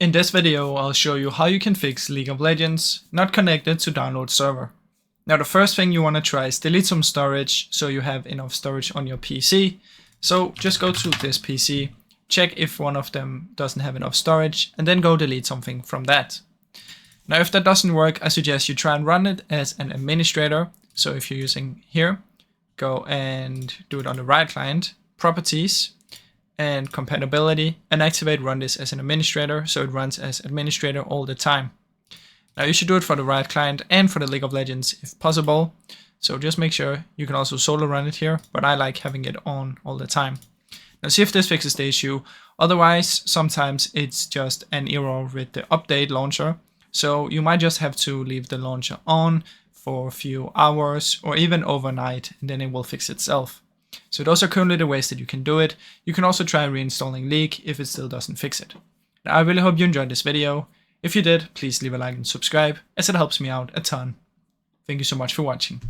In this video, I'll show you how you can fix League of Legends not connected to download server. Now the first thing you want to try is delete some storage so you have enough storage on your PC. So just go to this PC, check if one of them doesn't have enough storage, and then go delete something from that. Now if that doesn't work, I suggest you try and run it as an administrator. So if you're using here, go and do it on the right client, properties, and compatibility, and activate run this as an administrator so it runs as administrator all the time. Now you should do it for the right client and for the League of Legends if possible. So just make sure you can also solo run it here, but I like having it on all the time. Now see if this fixes the issue. Otherwise, sometimes it's just an error with the update launcher. So you might just have to leave the launcher on for a few hours or even overnight, and then it will fix itself. So those are currently the ways that you can do it. You can also try reinstalling League if it still doesn't fix it. Now, I really hope you enjoyed this video. If you did, please leave a like and subscribe, as it helps me out a ton. Thank you so much for watching.